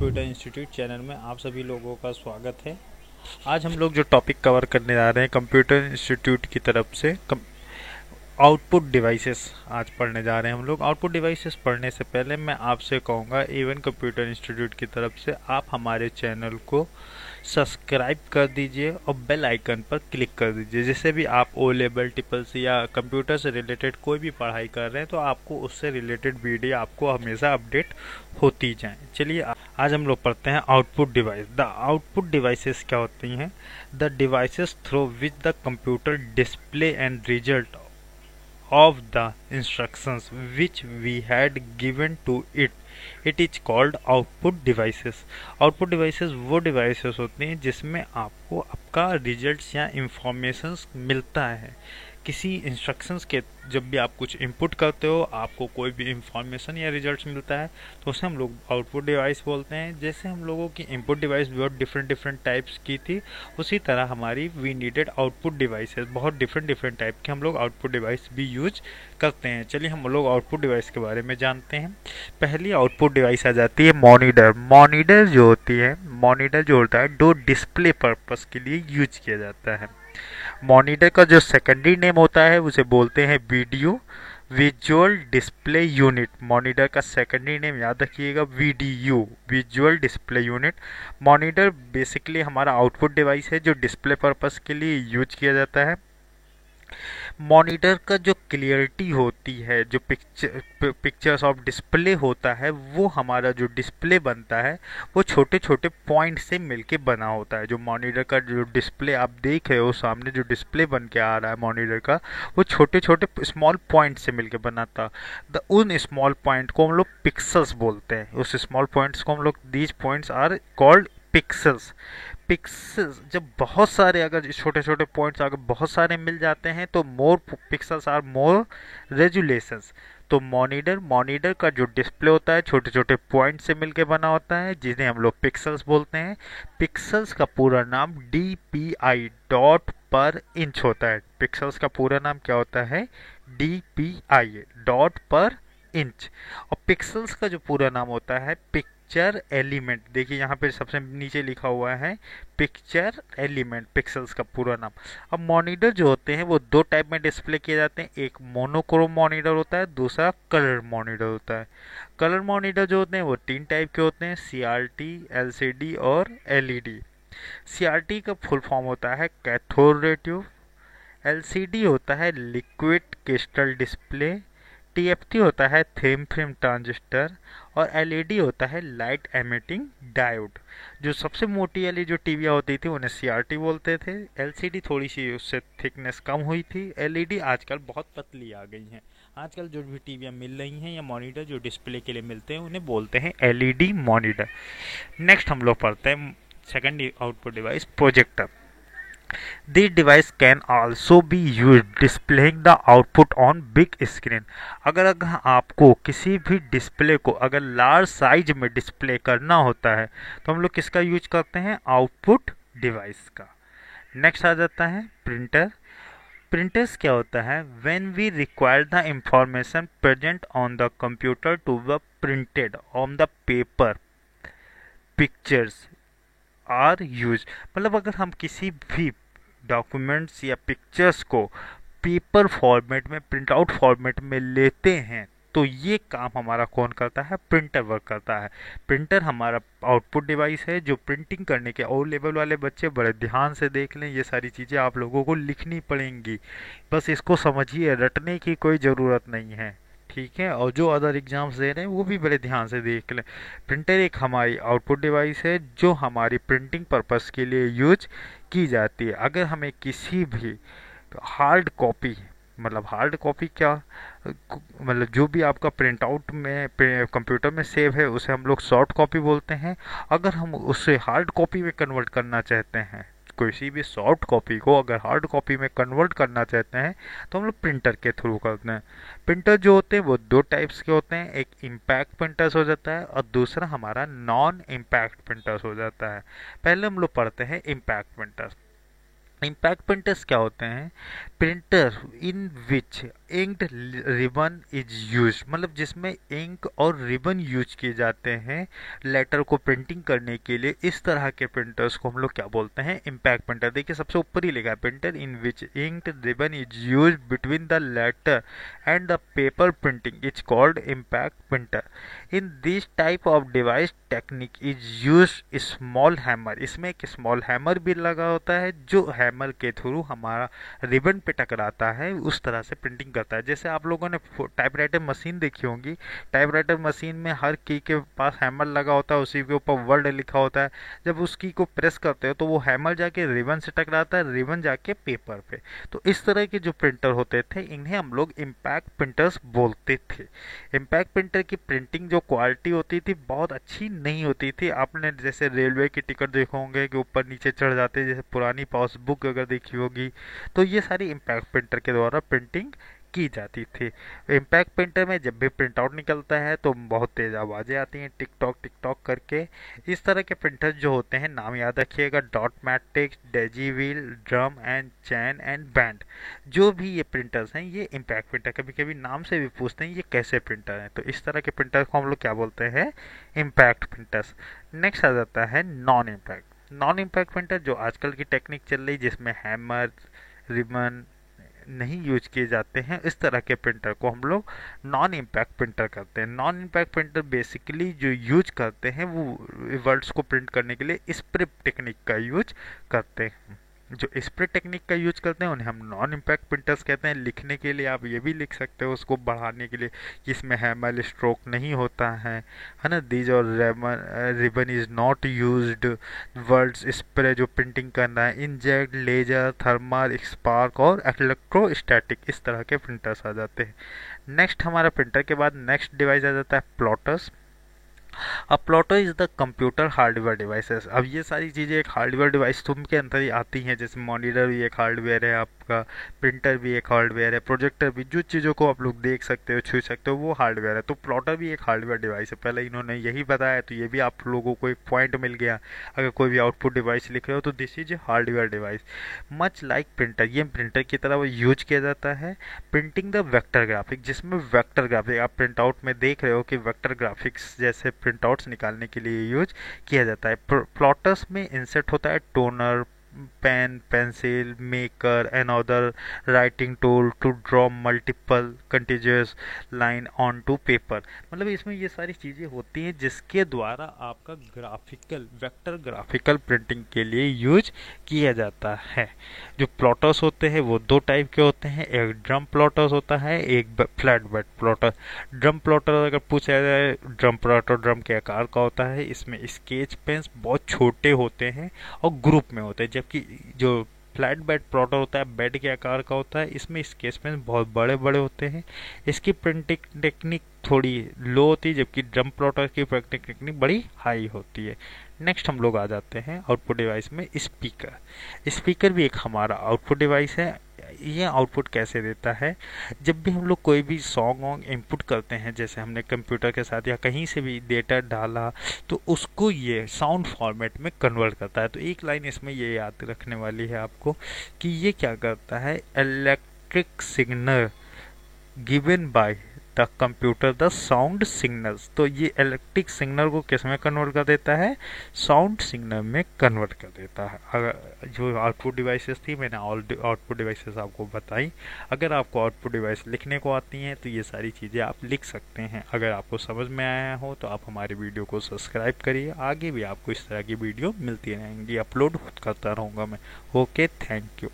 Computer institute channel में आप सभी लोगों का स्वागत है। आज हम लोग जो टॉपिक कवर करने जा रहे हैं कंप्यूटर इंस्टीट्यूट की तरफ से आउटपुट डिवाइसेस आज पढ़ने जा रहे हैं हम लोग। आउटपुट डिवाइसेस पढ़ने से पहले मैं आपसे कहूँगा इवन कंप्यूटर इंस्टीट्यूट की तरफ से आप हमारे चैनल को सब्सक्राइब कर दीजिए और बेल आइकन पर क्लिक कर दीजिए, जिससे भी आप ओ लेवल ट्रिपल सी या कंप्यूटर से रिलेटेड कोई भी पढ़ाई कर रहे हैं तो आपको उससे रिलेटेड वीडियो आपको हमेशा अपडेट होती जाए। चलिए आज हम लोग पढ़ते हैं output device. The output devices क्या होती हैं? The devices through which the computer display and result of the instructions which we had given to it is called output devices। output devices वो devices होती हैं जिसमें आपको आपका रिजल्ट्स या इंफॉर्मेशंस मिलता है किसी इंस्ट्रक्शंस के। जब भी आप कुछ इनपुट करते हो आपको कोई भी इंफॉर्मेशन या रिजल्ट्स मिलता है तो उसे हम लोग आउटपुट डिवाइस बोलते हैं। जैसे हम लोगों की इनपुट डिवाइस बहुत डिफरेंट टाइप्स की थी, उसी तरह हमारी वी नीडेड आउटपुट डिवाइसेस बहुत डिफरेंट टाइप के हम लोग आउटपुट डिवाइस भी यूज करते हैं। चलिए हम लोग आउटपुट डिवाइस के बारे में जानते हैं। पहली आउटपुट डिवाइस आ जाती है मॉनिटर। मॉनिटर जो होती है, मॉनिटर जो होता है दो डिस्प्ले पर्पस के लिए यूज किया जाता है। मॉनिटर का जो सेकेंडरी नेम होता है उसे बोलते हैं video visual display unit. Monitor का सेकेंडरी नेम याद रखिएगा, VDU visual display unit. Monitor basically हमारा आउटपुट डिवाइस है जो डिस्प्ले पर्पस के लिए यूज किया जाता है। मॉनिटर का जो क्लियरिटी होती है, जो पिक्चर्स ऑफ डिस्प्ले होता है, वो हमारा जो डिस्प्ले बनता है वो छोटे छोटे पॉइंट से मिलके बना होता है। जो मॉनिटर का जो डिस्प्ले आप देख रहे हो सामने, जो डिस्प्ले बन के आ रहा है मॉनिटर का, वो छोटे छोटे स्मॉल पॉइंट से मिलके बना था। उन स्मॉल पॉइंट को हम लोग पिक्सल्स बोलते हैं। उस स्मॉल पॉइंट्स को हम लोग, these points are called pixels. Pixels जब बहुत सारे, अगर छोटे छोटे पॉइंट्स अगर बहुत सारे मिल जाते हैं तो मोर पिक्सल्स आर मोर रेजुलेशंस। तो मॉनिटर का जो डिस्प्ले होता है छोटे छोटे पॉइंट से मिलके बना होता है, जिन्हें हम लोग पिक्सल्स बोलते हैं। पिक्सल्स का पूरा नाम DPI डॉट पर इंच होता है। पिक्सल्स का पूरा नाम क्या होता है? DPI डॉट पर इंच। और पिक्सल्स का जो पूरा नाम होता है पिक्चर एलिमेंट। देखिए यहाँ पे सबसे नीचे लिखा हुआ है पिक्चर एलिमेंट, पिक्सल्स का पूरा नाम। अब मॉनिटर जो होते हैं वो दो टाइप में डिस्प्ले किए जाते हैं। एक मोनोक्रोम मॉनिटर होता है, दूसरा कलर मॉनिटर होता है। कलर मॉनिटर जो होते हैं वो तीन टाइप के होते हैं, CRT, LCD और LED। CRT का फुल फॉर्म होता है कैथोड रे ट्यूब, LCD होता है लिक्विड क्रिस्टल डिस्प्ले, TFT होता है थिन फिल्म ट्रांजिस्टर और LED होता है लाइट एमिटिंग डायोड। जो सबसे मोटी वाली जो टीवियाँ होती थी उन्हें CRT बोलते थे। LCD थोड़ी सी उससे थिकनेस कम हुई थी। LED आजकल बहुत पतली आ गई हैं। आजकल जो भी टीवियाँ मिल रही हैं या मॉनिटर जो डिस्प्ले के लिए मिलते हैं उन्हें बोलते हैं LED मॉनिटर। नेक्स्ट हम लोग पढ़ते हैं second output device, projector. This device can also be used displaying the output on big screen। अगर आपको किसी भी डिस्प्ले को अगर लार्ज साइज में डिस्प्ले करना होता है तो हम लोग किसका यूज करते हैं? आउटपुट डिवाइस का। नेक्स्ट आ जाता है प्रिंटर। प्रिंटर्स क्या होता है? When we require the information present on the computer to be printed on the paper, pictures are use. मतलब अगर हम किसी भी डॉक्यूमेंट्स या पिक्चर्स को पेपर फॉर्मेट में, प्रिंट आउट फॉर्मेट में लेते हैं तो ये काम हमारा कौन करता है? प्रिंटर वर्क करता है। प्रिंटर हमारा आउटपुट डिवाइस है जो प्रिंटिंग करने के। और लेवल वाले बच्चे बड़े ध्यान से देख लें, ये सारी चीज़ें आप लोगों को लिखनी पड़ेंगी, बस इसको समझिए, रटने की कोई ज़रूरत नहीं है, ठीक है। और जो अदर एग्जाम्स दे रहे हैं वो भी बड़े ध्यान से देख लें। प्रिंटर एक हमारी आउटपुट डिवाइस है जो हमारी प्रिंटिंग पर्पस के लिए यूज की जाती है। अगर हमें किसी भी हार्ड कॉपी, मतलब हार्ड कॉपी क्या, मतलब जो भी आपका प्रिंट आउट में कंप्यूटर में सेव है उसे हम लोग सॉफ्ट कॉपी बोलते हैं। अगर हम उसे हार्ड कॉपी में कन्वर्ट करना चाहते हैं, किसी भी सॉफ्ट कॉपी को अगर हार्ड कॉपी में कन्वर्ट करना चाहते हैं तो हम लोग प्रिंटर के थ्रू करते हैं। प्रिंटर जो होते हैं वो दो टाइप्स के होते हैं, एक इम्पैक्ट प्रिंटर्स हो जाता है और दूसरा हमारा नॉन इम्पैक्ट प्रिंटर्स हो जाता है। पहले हम लोग पढ़ते हैं इम्पैक्ट प्रिंटर्स। इम्पैक्ट प्रिंटर्स क्या होते हैं? Printer in which inked ribbon is use, मतलब जिसमें इंक और रिबन यूज किए जाते हैं लेटर को प्रिंटिंग करने के लिए। इस तरह के प्रिंटर्स को हम लोग क्या बोलते हैं? Impact printer. देखिए सबसे ऊपर ही लिखा है, printer in which inked ribbon is use between the letter and the paper printing is called impact printer. In this type of device technique is use small hammer, इसमें एक स्मॉल हैमर भी लगा होता है जो हैमर के through हमारा ribbon पे टकराता है, उस तरह से प्रिंटिंग करता है। जैसे आप लोगों ने टाइपराइटर मशीन देखी होंगी, टाइपराइटर मशीन में हर की के पास हैमर लगा होता है, उसी के ऊपर वर्ड लिखा होता है। जब उस की को प्रेस करते हो तो वो हैमर जाके रिबन से टकराता है, रिबन जाके पेपर पे। तो इस तरह के जो प्रिंटर होते थे इन्हें हम लोग इम्पैक्ट प्रिंटर्स बोलते थे। इम्पैक्ट प्रिंटर की प्रिंटिंग जो क्वालिटी होती थी बहुत अच्छी नहीं होती थी। आपने जैसे रेलवे की टिकट देखे होंगे कि ऊपर नीचे चढ़ जाते हैं, जैसे पुरानी पासबुक अगर देखी होगी, तो ये सारी इम्पैक्ट प्रिंटर के द्वारा प्रिंटिंग की जाती थी। इम्पैक्ट प्रिंटर में जब भी प्रिंट आउट निकलता है तो बहुत तेज आवाज़ें आती हैं, टिक टॉक करके। इस तरह के प्रिंटर जो होते हैं, नाम याद रखिएगा, dot matrix, daisy wheel, drum and chain and band. जो भी ये प्रिंटर्स हैं ये इम्पैक्ट प्रिंटर, कभी कभी नाम से भी पूछते हैं ये कैसे प्रिंटर हैं, तो इस तरह के प्रिंटर को हम लोग क्या बोलते हैं? Impact printers. नेक्स्ट आ जाता है non impact. Non impact printer जो आजकल की टेक्निक चल रही जिसमें हैमर रिबन नहीं यूज किए जाते हैं, इस तरह के प्रिंटर को हम लोग नॉन इम्पैक्ट प्रिंटर करते हैं। नॉन इम्पैक्ट प्रिंटर बेसिकली जो यूज करते हैं वो वर्ड्स को प्रिंट करने के लिए स्प्रे टेक्निक का यूज करते हैं। जो स्प्रे टेक्निक का यूज करते हैं उन्हें हम नॉन इम्पैक्ट प्रिंटर्स कहते हैं। लिखने के लिए आप ये भी लिख सकते हो उसको बढ़ाने के लिए कि इसमें हैमर स्ट्रोक नहीं होता है ना। दीज और ribbon is not used. Words spray जो प्रिंटिंग करना है, इंजेक्ट, लेजर, थर्मल, स्पार्क और इलेक्ट्रोस्टैटिक, इस तरह के प्रिंटर्स आ जाते हैं। नेक्स्ट हमारा प्रिंटर के बाद नेक्स्ट डिवाइस आ जाता है प्लॉटर्स। अब plotter is the computer hardware devices. अब ये सारी चीज़ें एक हार्डवेयर डिवाइस तुम के अंदर ही आती हैं, जैसे मॉनिटर भी एक हार्डवेयर है आपका, प्रिंटर भी एक हार्डवेयर है, प्रोजेक्टर भी, जो चीज़ों को आप लोग देख सकते हो छू सकते हो वो हार्डवेयर है। तो प्लॉटर भी एक हार्डवेयर डिवाइस है, पहले इन्होंने यही बताया, तो ये भी आप लोगों को एक पॉइंट मिल गया। अगर कोई भी आउटपुट डिवाइस लिख रहे हो तो this is a hardware device. Much like printer, ये प्रिंटर की तरह वो यूज किया जाता है। प्रिंटिंग द वेक्टर ग्राफिक, जिसमें वेक्टर ग्राफिक आप प्रिंट आउट में देख रहे हो कि वेक्टर ग्राफिक्स जैसे प्रिंट आउट्स निकालने के लिए यूज किया जाता है। प्लॉटर्स में इंसर्ट होता है toner, pen, pencil, maker and other writing tool to draw multiple continuous line on to paper. मतलब इसमें ये सारी चीज़ें होती हैं जिसके द्वारा आपका ग्राफिकल वेक्टर ग्राफिकल प्रिंटिंग के लिए यूज किया जाता है। जो प्लॉटर्स होते हैं वो दो टाइप के होते हैं, एक ड्रम प्लॉटर्स होता है, एक flat bed plotter. Drum plotter अगर पूछा जाए, ड्रम प्लॉटर ड्रम के आकार का होता है, इसमें स्केच पेन्स बहुत छोटे होते हैं और ग्रुप में होते हैं, जबकि जो फ्लैट बेड प्लॉटर होता है बेड के आकार का होता है, इसमें स्केच पेन बहुत बड़े बड़े होते हैं। इसकी प्रिंटिंग टेक्निक थोड़ी लो होती है, जबकि ड्रम प्लॉटर की प्रिंटिंग टेक्निक बड़ी हाई होती है। नेक्स्ट हम लोग आ जाते हैं आउटपुट डिवाइस में स्पीकर। स्पीकर भी एक हमारा आउटपुट डिवाइस है। ये आउटपुट कैसे देता है? जब भी हम लोग कोई भी सॉन्ग वॉन्ग इनपुट करते हैं, जैसे हमने कंप्यूटर के साथ या कहीं से भी डेटा डाला, तो उसको ये साउंड फॉर्मेट में कन्वर्ट करता है। तो एक लाइन इसमें ये याद रखने वाली है आपको कि ये क्या करता है, electric signal given by the computer the sound signals. तो ये इलेक्ट्रिक सिग्नल को किस में कन्वर्ट कर देता है? साउंड सिग्नल में कन्वर्ट कर देता है। अगर जो आउटपुट डिवाइसेस थी मैंने आउटपुट डिवाइसेस आपको बताई। अगर आपको आउटपुट डिवाइस लिखने को आती हैं तो ये सारी चीज़ें आप लिख सकते हैं। अगर आपको समझ में आया हो तो आप हमारे वीडियो को सब्सक्राइब करिए, आगे भी आपको इस तरह की वीडियो मिलती रहेंगी, अपलोड करता रहूँगा मैं। Okay, thank you.